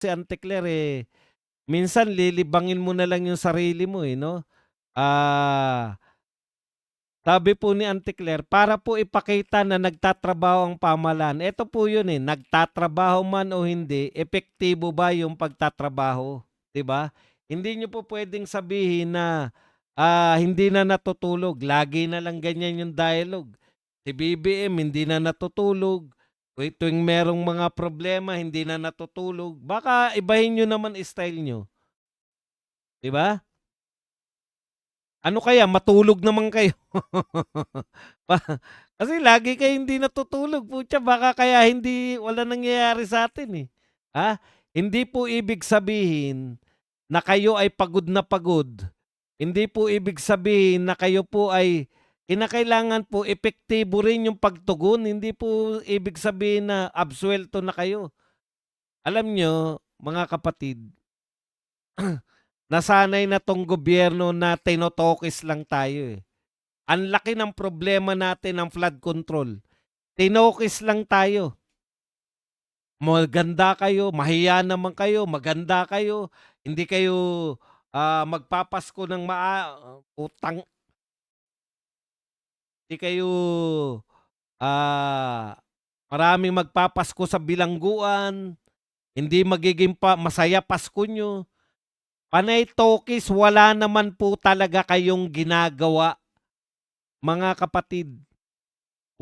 si Auntie Claire, minsan lilibangin mo na lang yung sarili mo, 'no? Ah, Sabi po ni Auntie Claire, para po ipakita na nagtatrabaho ang pamahalaan. Eto po yun, nagtatrabaho man o hindi, epektibo ba yung pagtatrabaho, 'di ba? Hindi niyo po puwedeng sabihin na, hindi na natutulog, lagi na lang ganyan yung dialogue. Si BBM hindi na natutulog, tuwing merong mga problema hindi na natutulog. Baka ibahin niyo naman style niyo, 'di ba? Ano kaya, matulog naman kayo. Pa Kasi lagi kayong hindi natutulog, putya baka kaya wala nangyayari sa'tin, eh. Hindi po ibig sabihin na kayo ay pagod na pagod. Hindi po ibig sabihin na kayo po ay kinakailangan po epektibo rin yung pagtugon. Hindi po ibig sabihin na absuelto na kayo. Alam niyo, mga kapatid, nasanay na 'tong gobyerno na tinotokis lang tayo, eh. Ang laki ng problema natin ng flood control. Tinokis lang tayo. Maganda kayo, mahiya naman kayo, maganda kayo, hindi kayo, magpapasko ng utang hindi kayo, ah, maraming magpapasko sa bilangguan, hindi magiging masaya Pasko niyo. Panay tokis, wala naman po talaga kayong ginagawa, mga kapatid.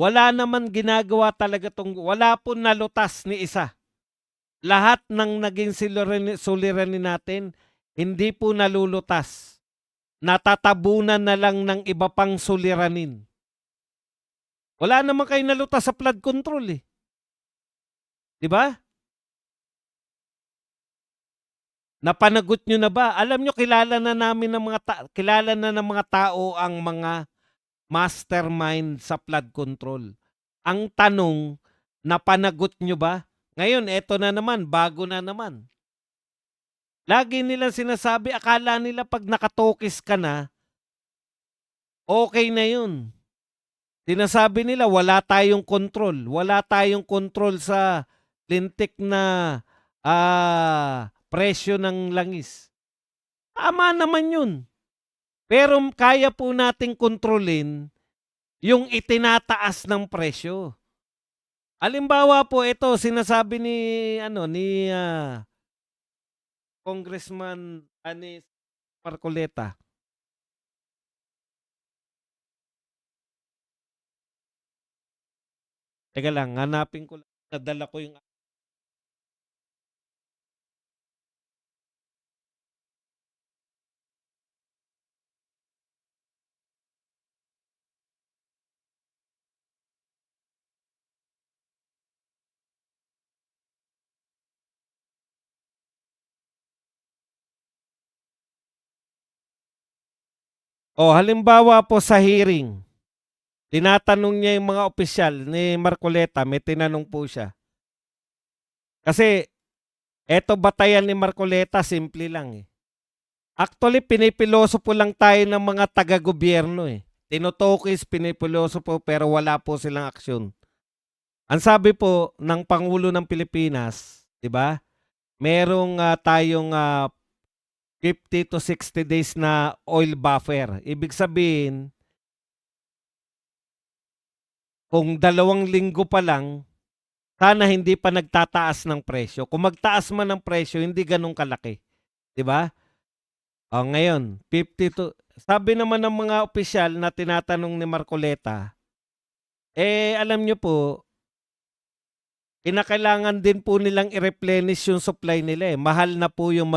Wala naman ginagawa talaga wala pong nalutas ni isa. Lahat ng naging suliranin natin, hindi po nalulutas. Natatabunan na lang ng iba pang suliranin. Wala naman kayong nalutas sa flood control, eh. 'Di ba? Napanagot niyo na ba? Alam niyo kilala na ng mga tao ang mga mastermind sa flood control. Ang tanong, napanagot niyo ba? Ngayon eto na naman, bago na naman. Lagi nilang sinasabi, akala nila 'pag nakatokis ka na, okey na yun. Sinasabi nila wala tayong kontrol sa lintik na, presyo ng langis. Tama naman yun, pero kaya po nating kontrolin yung itinataas ng presyo. Halimbawa po ito, sinasabi ni Congressman Anis Marcoleta. Teka lang, hanapin ko lang, nadala ko yung halimbawa po sa hearing, tinatanong niya yung mga opisyal ni Marcoleta, may tinanong po siya. Kasi eto batayan ni Marcoleta, simple lang, eh. Actually, pinipilosopo lang tayo ng mga taga-gobyerno, eh. Tinutokis, pinipilosopo, pero wala po silang aksyon. Ang sabi po ng Pangulo ng Pilipinas, 'di ba? Merong tayong 50 to 60 days na oil buffer. Ibig sabihin, kung 2 linggo pa lang, sana hindi pa nagtataas ng presyo. Kung magtaas man ng presyo, hindi gano'n kalaki, 'di ba? Ngayon, 50 to sabi naman ng mga opisyal na tinatanong ni Marcoleta, alam niyo po, kinakailangan din po nilang i-replenish yung supply nila, eh. Mahal na po yung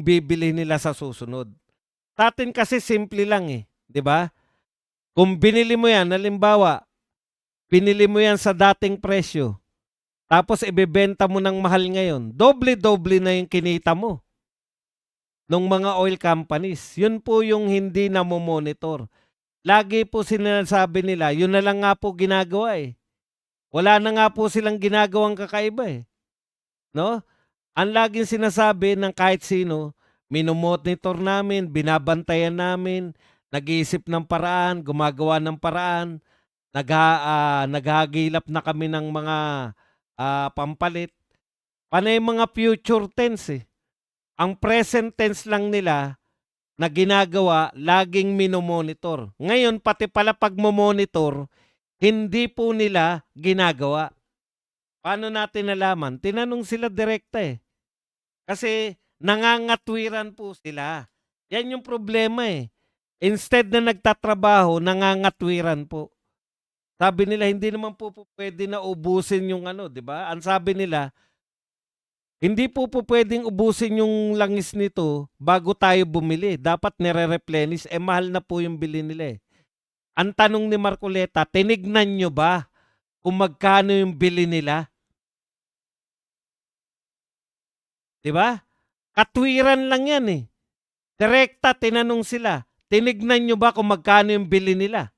bibili nila sa susunod. Sa'tin kasi simple lang, 'di ba? Kung binili mo 'yan, halimbawa, binili mo 'yan sa dating presyo, tapos ibebenta mo ng mahal ngayon, doble-doble na yung kinita mo nung mga oil companies. Yun po yung hindi namo-monitor. Lagi po sinasabi nila, yun na lang nga po ginagawa, eh. Wala na nga po silang ginagawang kakaiba, eh, 'no? Ang laging sinasabi ng kahit sino, mino-monitor namin, binabantayan namin, nag-iisip ng paraan, gumagawa ng paraan, naghahagilap na kami ng mga, pampalit. Panay mga future tense eh. Ang present tense lang nila na ginagawa, laging minomonitor. Ngayon, pati pala pag monitor, hindi po nila ginagawa. Paano natin nalaman? Tinanong sila direkta eh. Kasi nangangatwiran po sila. Yan yung problema eh. Instead na nagtatrabaho, nangangatwiran po. Sabi nila, hindi naman po pwede na ubusin yung ano, di ba? Ang sabi nila, hindi po pwedeng ubusin yung langis nito bago tayo bumili. Dapat nire-replenish. Mahal na po yung bili nila eh. Ang tanong ni Marcoleta, tinignan nyo ba kung magkano yung bili nila? Di ba? Katwiran lang yan eh. Direkta, tinanong sila, tinignan nyo ba kung magkano yung bili nila?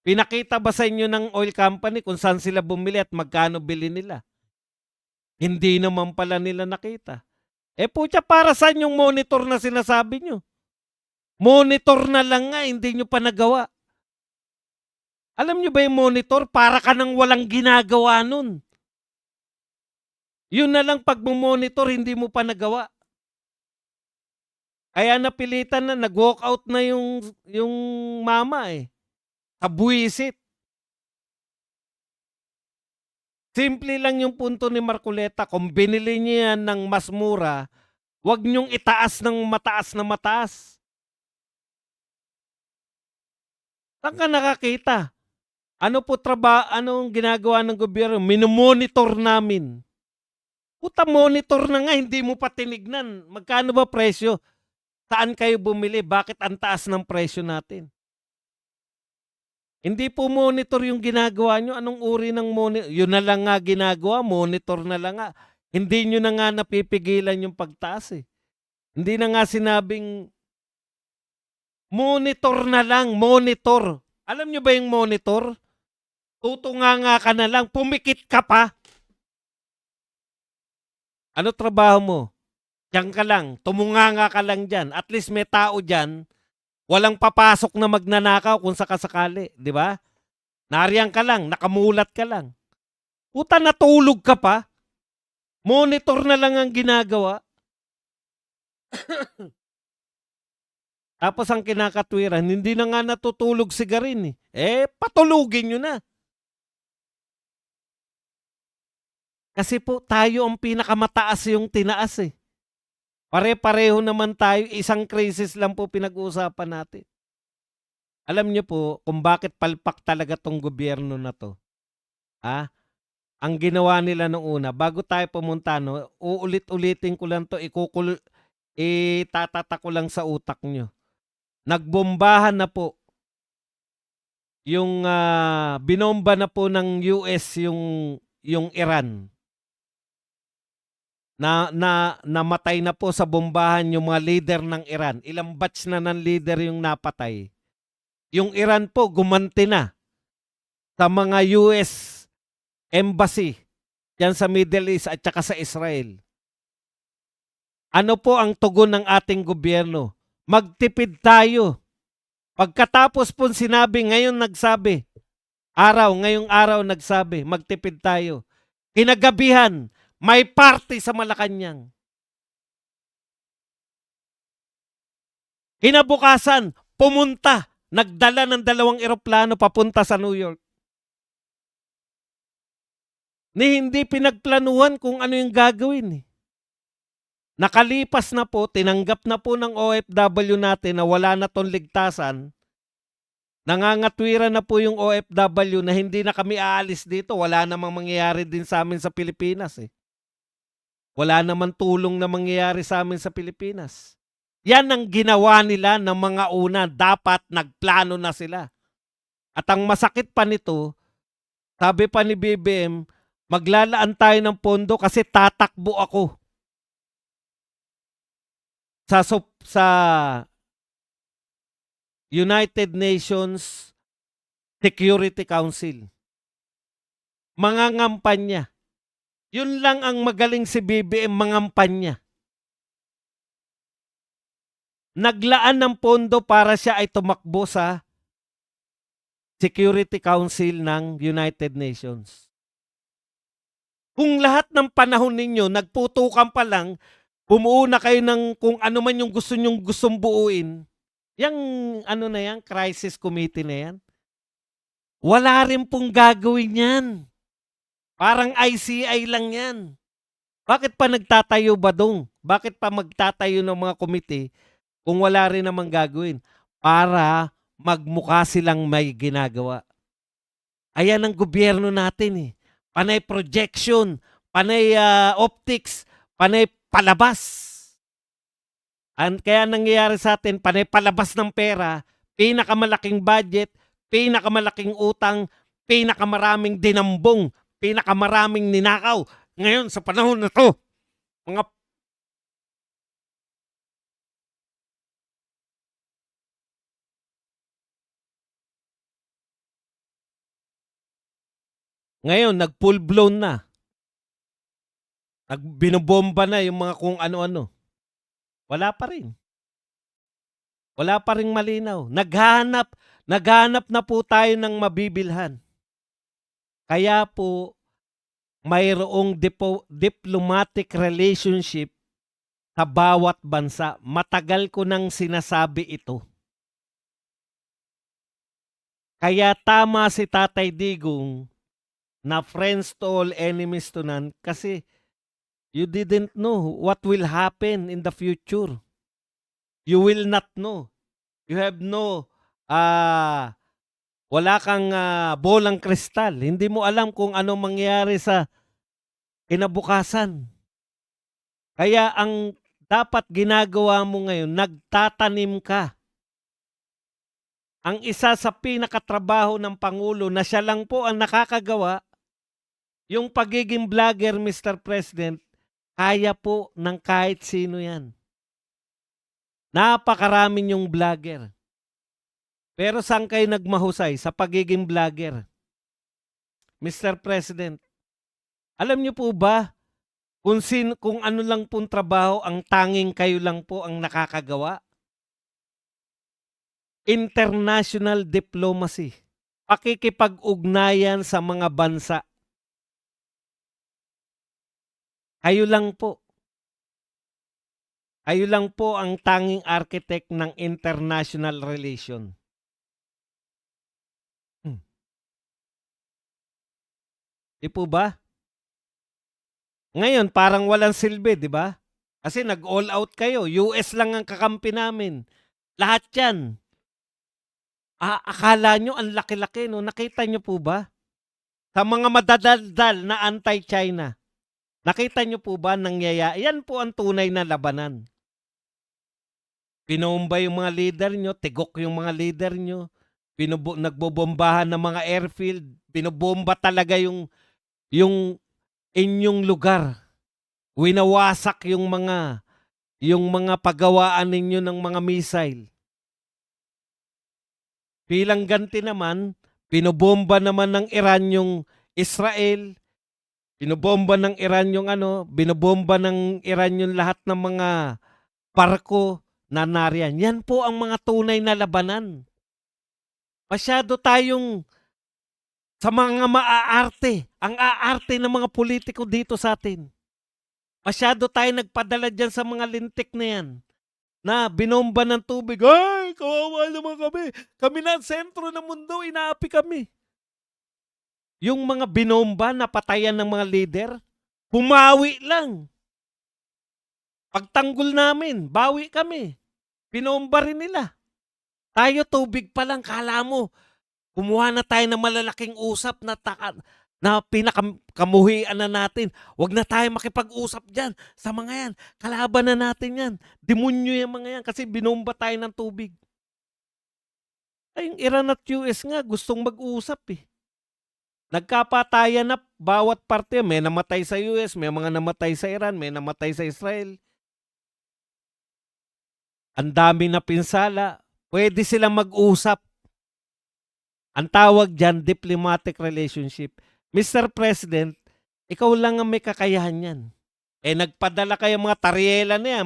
Pinakita ba sa inyo ng oil company kung saan sila bumili at magkano bili nila? Hindi naman pala nila nakita. Putya, para saan yung monitor na sinasabi nyo? Monitor na lang nga, hindi nyo pa nagawa. Alam nyo ba yung monitor? Para ka nang walang ginagawa nun. Yun na lang pag monitor, hindi mo pa nagawa. Kaya napilitan na, nag-walk out na yung mama eh. Kabuisit. Simple lang yung punto ni Marcoleta. Kung binili niya yan ng mas mura, wag niyong itaas ng mataas na mataas. Saan ka nakakita? Ano po anong ginagawa ng gobyerno? Minomonitor namin. Puta, monitor na nga, hindi mo pa tinignan. Magkano ba presyo? Saan kayo bumili? Bakit ang taas ng presyo natin? Hindi po monitor yung ginagawa nyo. Anong uri ng monitor? Yun na lang nga ginagawa, monitor na lang nga. Hindi nyo na nga napipigilan yung pagtaas eh. Hindi na nga sinabing monitor na lang, monitor. Alam nyo ba yung monitor? Tutunganga ka na lang, pumikit ka pa. Ano trabaho mo? Diyan ka lang, tumunganga ka lang dyan. At least may tao dyan, walang papasok na magnanakaw kung sakasakali, di ba? Nariyan ka lang, nakamulat ka lang. Puta, natulog ka pa. Monitor na lang ang ginagawa. Tapos ang kinakatwiran, hindi na nga natutulog si Garin eh. Patulugin nyo na. Kasi po tayo ang pinakamataas yung tinaas eh. Pare-pareho naman tayo, isang crisis lang po pinag-uusapan natin. Alam niyo po kung bakit palpak talaga tong gobyerno na to. Ang ginawa nila nung una, bago tayo pumunta, no, uulit-ulitin ko lang to, itatata ko lang sa utak nyo. Nagbombahan na po yung binomba na po ng US yung Iran. Namatay na po sa bombahan yung mga leader ng Iran. Ilang batch na ng leader yung napatay. Yung Iran po gumanti na sa mga US embassy diyan sa Middle East at saka sa Israel. Ano po ang tugon ng ating gobyerno? Magtipid tayo. Pagkatapos po ngayong araw nagsabi, magtipid tayo. Kinagabihan, may party sa Malacanang. Kinabukasan, pumunta, nagdala ng 2 eroplano papunta sa New York. Hindi pinagplanuhan kung ano yung gagawin. Nakalipas na po, tinanggap na po ng OFW natin na wala na tong ligtasan. Nangangatwiran na po yung OFW na hindi na kami aalis dito. Wala namang mangyayari din sa amin sa Pilipinas eh. Wala naman tulong na mangyayari sa amin sa Pilipinas. Yan ang ginawa nila ng mga una. Dapat nagplano na sila. At ang masakit pa nito, sabi pa ni BBM, maglalaan tayo ng pondo kasi tatakbo ako sa United Nations Security Council. Mangangampanya. Yun lang ang magaling si BBM, mangampanya. Naglaan ng pondo para siya ay tumakbo sa Security Council ng United Nations. Kung lahat ng panahon ninyo nagputukan pa lang, bumuo na kayo ng kung ano man yung gustong buuin, yang ano na yan, crisis committee na yan, wala rin pong gagawin yan. Parang ICI lang yan. Bakit pa nagtatayo ba dong? Bakit pa magtatayo ng mga komite kung wala rin namang gagawin? Para magmukha silang may ginagawa. Ayan ang gobyerno natin eh. Panay projection, panay optics, panay palabas. Kaya nangyayari sa atin, panay palabas ng pera, pinakamalaking budget, pinakamalaking utang, pinakamaraming dinambong, pinakamaraming ninakaw. Ngayon sa panahon na to, mga ngayon nag full blown na. Binobomba na yung mga kung ano-ano. Wala pa rin. Wala pa ring malinaw. Naghahanap na po tayo ng mabibilhan. Kaya po mayroong diplomatic relationship sa bawat bansa. Matagal ko nang sinasabi ito. Kaya tama si Tatay Digong na friends to all, enemies to none, kasi you didn't know what will happen in the future. You will not know. You have no, wala kang bolang kristal. Hindi mo alam kung ano mangyayari sa kinabukasan. Kaya ang dapat ginagawa mo ngayon, nagtatanim ka. Ang isa sa pinakatrabaho ng Pangulo na siya lang po ang nakakagawa, yung pagiging vlogger, Mr. President, kaya po ng kahit sino yan. Napakarami yung vlogger. Pero saan kayo nagmahusay sa pagiging vlogger? Mr. President, alam niyo po ba kung ano lang pong trabaho ang tanging kayo lang po ang nakakagawa? International diplomacy. Pakikipag-ugnayan sa mga bansa. Kayo lang po. Kayo lang po ang tanging architect ng international relation. Di po ba? Ngayon, parang walang silbi, di ba? Kasi nag-all out kayo. US lang ang kakampi namin. Lahat yan. Akala nyo ang laki-laki, no? Nakita nyo po ba? Sa mga madadaldal na anti-China. Nakita nyo po ba nangyayari? Yan po ang tunay na labanan. Pinomba yung mga leader nyo, tigok yung mga leader nyo, nagbobombahan ng mga airfield, binobomba talaga yung inyong lugar. Winawasak yung mga pagawaan ninyo ng mga missile. Bilang ganti naman, binobomba naman ng Iran yung Israel, binobomba ng Iran yung binobomba ng Iran yung lahat ng mga barko na nariyan. Yan po ang mga tunay na labanan. Masyado tayong sa mga maaarte, ang aarte ng mga politiko dito sa atin. Masyado tayo nagpadala dyan sa mga lintik na yan, na binomba ng tubig. Ay, kawawa naman kami. Kami na ang sentro ng mundo, inaapi kami. Yung mga binomba na patayan ng mga leader, bumawi lang. Pagtanggol namin, bawi kami. Binomba rin nila. Tayo tubig pa lang, kala mo, kumuha na tayo ng malalaking usap na pinakamuhian na natin. Huwag na tayo makipag-usap dyan sa mga yan. Kalaban na natin yan. Demonyo yung mga yan kasi binomba tayo ng tubig. Ay, yung Iran at US nga gustong mag-usap eh. Nagkapatayan na bawat parte. May namatay sa US, may mga namatay sa Iran, may namatay sa Israel. Ang dami na pinsala. Pwede silang mag-usap. Ang tawag dyan, diplomatic relationship. Mr. President, ikaw lang ang may kakayahan yan. Nagpadala kayo mga Tariela na yan.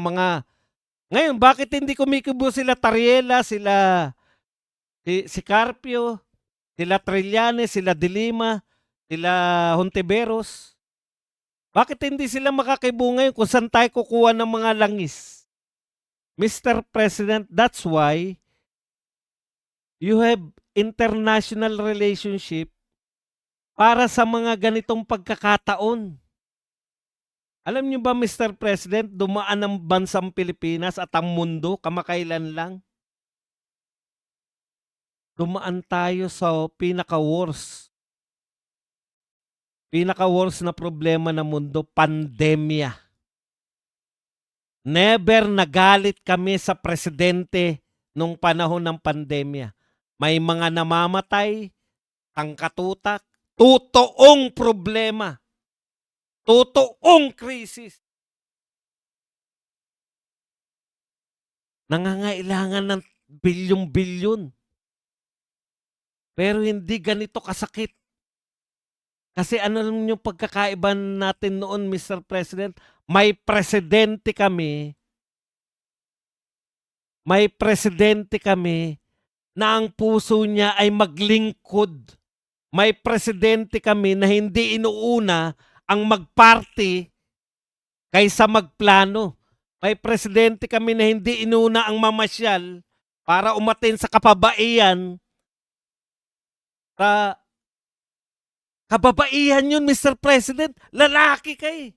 Ngayon, bakit hindi kumikibo sila Tariela, si Carpio, sila Trillanes, sila De Lima, sila Hontiveros? Bakit hindi sila makakibunga yun kung saan tayo kukuha ng mga langis? Mr. President, that's why you have international relationship para sa mga ganitong pagkakataon. Alam niyo ba, Mr. President, dumaan ang bansang Pilipinas at ang mundo kamakailan lang? Dumaan tayo sa pinaka-worst na problema ng mundo, pandemya. Never nagalit kami sa presidente nung panahon ng pandemya. May mga namamatay, tangkatutak, totoong problema, totoong krisis. Nangangailangan ng bilyong-bilyon. Pero hindi ganito kasakit. Kasi ano lang yung pagkakaiba natin noon, Mr. President? May presidente kami na ang puso niya ay maglingkod. May presidente kami na hindi inuuna ang magparty kaysa magplano. May presidente kami na hindi inuuna ang mamasyal para umatin sa kapabaihan. Kababaihan yun, Mr. President. Lalaki ka eh.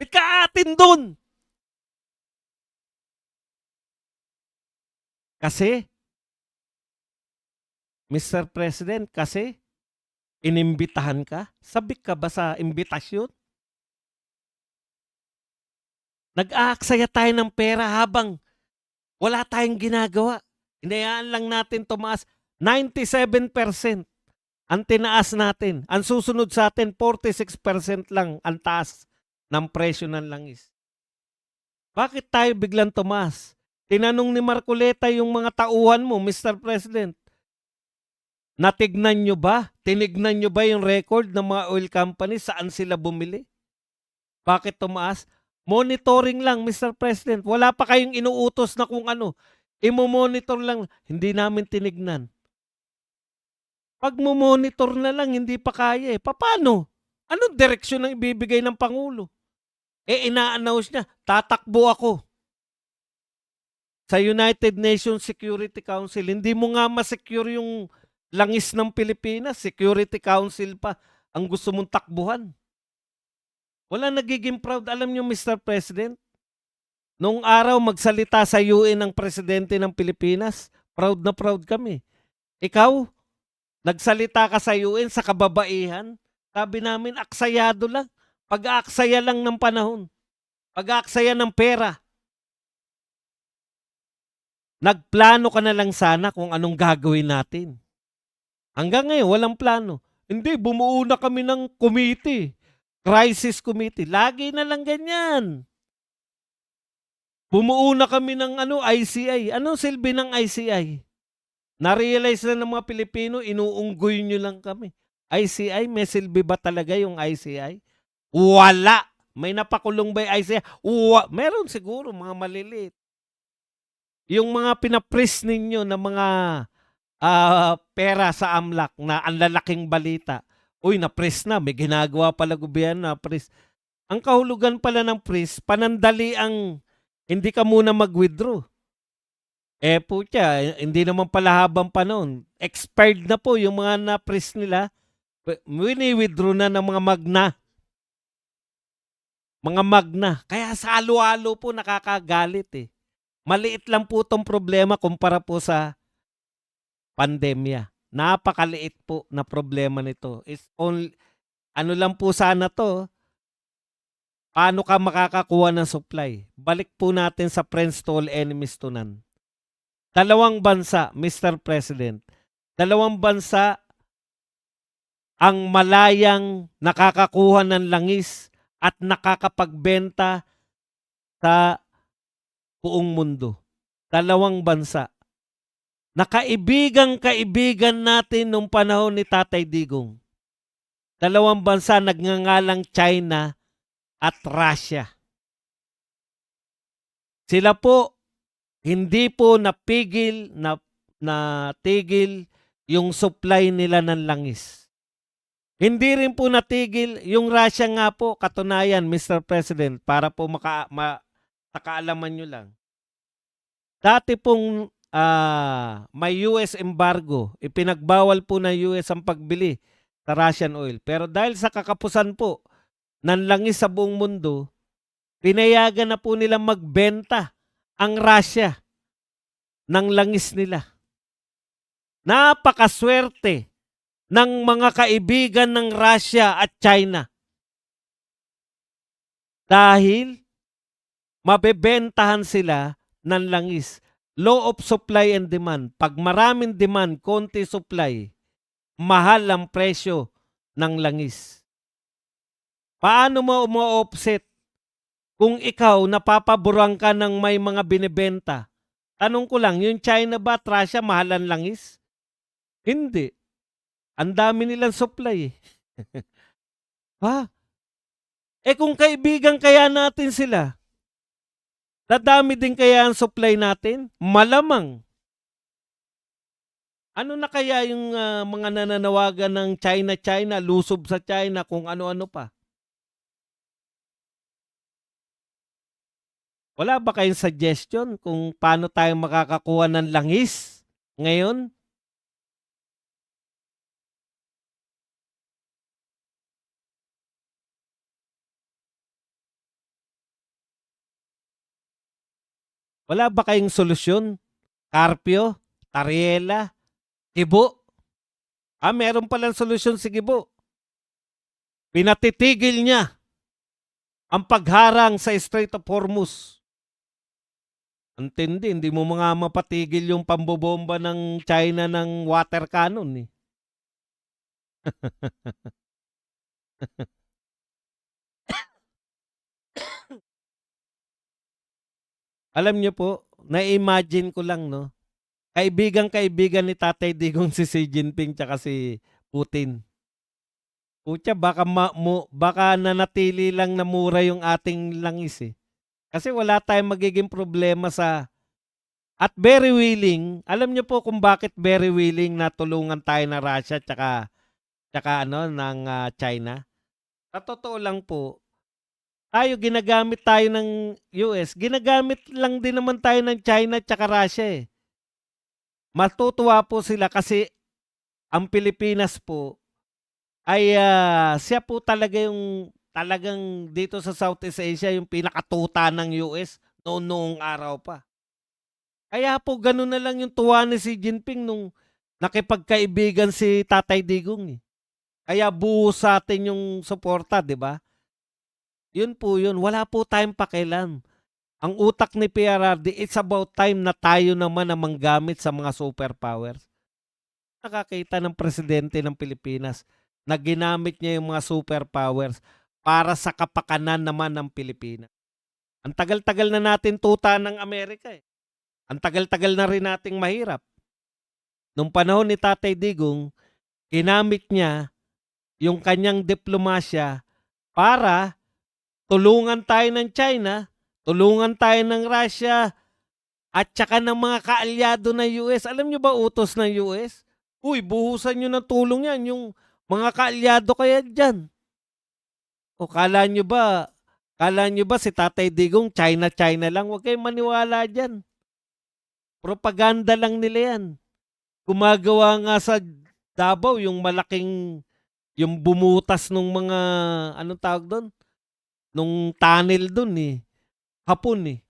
Ba't ka atin dun? Kasi, Mr. President, kasi inimbitahan ka? Sabik ka ba sa imbitasyon? Nag-aaksaya tayo ng pera habang wala tayong ginagawa. Hinayaan lang natin tumaas. 97% ang tinaas natin. Ang susunod sa atin, 46% lang ang taas ng presyo ng langis. Bakit tayo biglang tumaas? Tinanong ni Marcoleta yung mga tauhan mo, Mr. President. Natignan nyo ba? Tinignan nyo ba yung record ng mga oil companies? Saan sila bumili? Bakit tumaas? Monitoring lang, Mr. President. Wala pa kayong inuutos na kung ano. Imo-monitor lang. Hindi namin tinignan. Pag mo-monitor na lang, hindi pa kaya eh. Paano? Anong direksyon ang ibibigay ng Pangulo? Ina-announce niya, tatakbo ako sa United Nations Security Council. Hindi mo nga ma-secure yung langis ng Pilipinas. Security Council pa ang gusto mong takbuhan. Wala nagiging proud. Alam niyo, Mr. President, nung araw magsalita sa UN ang presidente ng Pilipinas, proud na proud kami. Ikaw, nagsalita ka sa UN sa kababaihan, sabi namin, aksayado lang. Pag-aaksaya lang ng panahon. Pag-aaksaya ng pera. Nagplano ka na lang sana kung anong gagawin natin. Hanggang ngayon, walang plano. Hindi, bumuo na kami ng committee. Crisis committee. Lagi na lang ganyan. Bumuo na kami ng ICI. Anong silbi ng ICI? Na-realize na ng mga Pilipino, inuunggoy nyo lang kami. ICI, may silbi ba talaga yung ICI? Wala. May napakulong ba yung ICI? Meron siguro, mga maliliit. Yung mga pinapris ninyo na mga pera sa AMLAC na ang lalaking balita. Uy, na-press na. May ginagawa pala gobyerno na press. Ang kahulugan pala ng press, panandali ang hindi ka muna mag-withdraw. Putya, hindi naman pala habang panahon. Expired na po yung mga na-press nila. Wini-withdraw na ng mga magna. Mga magna. Kaya sa halo-halo po nakakagalit eh. Maliit lang po itong problema kumpara po sa pandemya. Napakaliit po na problema nito. It's only, ano lang po sana to, paano ka makakakuha ng supply? Balik po natin sa friends to all, enemies to none. Dalawang bansa, Mr. President, dalawang bansa ang malayang nakakakuha ng langis at nakakapagbenta sa buong mundo. Dalawang bansa. Nakaibigang-kaibigan natin nung panahon ni Tatay Digong. Dalawang bansa nagngangalang China at Russia. Sila po, hindi po natigil yung supply nila ng langis. Hindi rin po natigil yung Russia nga po, katunayan, Mr. President, para po sa kaalaman niyo lang. Dati pong may US embargo, ipinagbawal po ng US ang pagbili sa Russian oil. Pero dahil sa kakapusan po ng langis sa buong mundo, pinayagan na po nilang magbenta ang Russia ng langis nila. Napakaswerte ng mga kaibigan ng Russia at China. Dahil mabebentahan sila ng langis. Law of supply and demand. Pag maraming demand, konti supply, mahal ang presyo ng langis. Paano mo ma-offset kung ikaw napapaboran ka ng may mga binibenta? Tanong ko lang, yung China ba at Russia mahalan langis? Hindi. Ang dami nilang supply eh. Ha? Eh kung kaibigan kaya natin sila, dadami din kaya ang supply natin? Malamang. Ano na kaya yung mga nananawagan ng China, lusob sa China, kung ano-ano pa? Wala ba kayong suggestion kung paano tayo makakakuha ng langis ngayon? Wala ba kayong solusyon? Carpio? Tariela? Kibo? Meron palang solusyon si Kibo. Pinatitigil niya ang pagharang sa Strait of Hormuz. Antindi, hindi mo mga mapatigil yung pambobomba ng China ng water cannon eh. Alam niyo po, na-imagine ko lang, no? Kaibigan-kaibigan ni Tatay Digong si Xi Jinping tsaka si Putin. Putya, baka nanatili lang na mura yung ating langis eh. Kasi wala tayong magiging problema sa... At very willing, alam niyo po kung bakit very willing na tulungan tayo na Russia tsaka ng China? Sa totoo lang po, ginagamit tayo ng US, ginagamit lang din naman tayo ng China tsaka Russia eh. Matutuwa po sila kasi ang Pilipinas po ay siya po talaga yung talagang dito sa Southeast Asia yung pinakatuta ng US noong araw pa. Kaya po ganun na lang yung tuwa ni Xi Jinping nung nakipagkaibigan si Tatay Digong eh. Kaya buo sa atin yung suporta, di ba? Yun po yun. Wala po tayong pakialam. Ang utak ni PRRD, it's about time na tayo naman ang manggamit sa mga superpowers. Nakakita ng presidente ng Pilipinas na ginamit niya yung mga superpowers para sa kapakanan naman ng Pilipinas. Ang tagal-tagal na natin tuta ng Amerika eh. Ang tagal-tagal na rin nating mahirap. Nung panahon ni Tatay Digong, ginamit niya yung kanyang diplomasya para tulungan tayo ng China, tulungan tayo ng Russia, at saka ng mga kaalyado ng US. Alam nyo ba utos ng US? Uy, buhusan nyo ng tulong yan, yung mga kaalyado kaya dyan. O kala nyo ba si Tatay Digong China lang? Huwag kayong maniwala dyan. Propaganda lang nila yan. Gumagawa nga sa Davao yung malaking, yung bumutas nung mga, anong tawag doon? Nung tunnel doon eh. Hapon eh.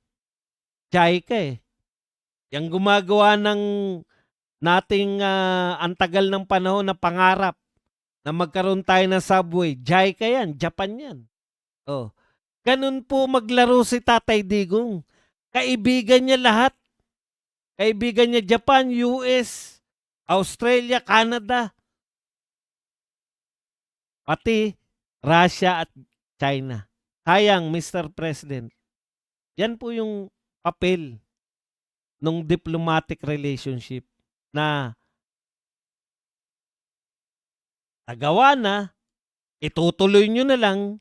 JICA eh. Yang gumagawa ng nating antagal ng panahon na pangarap na magkaroon tayo ng subway. JICA yan. Japan yan. Oh. Ganun po maglaro si Tatay Digong. Kaibigan niya lahat. Kaibigan niya Japan, US, Australia, Canada. Pati Russia at China. Sayang, Mr. President. Yan po yung papel ng diplomatic relationship na nagawa na, itutuloy nyo na lang.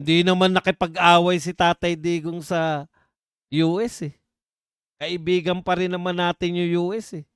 Hindi naman nakipag-away si Tatay Digong sa US eh. Kaibigan pa rin naman natin yung US eh.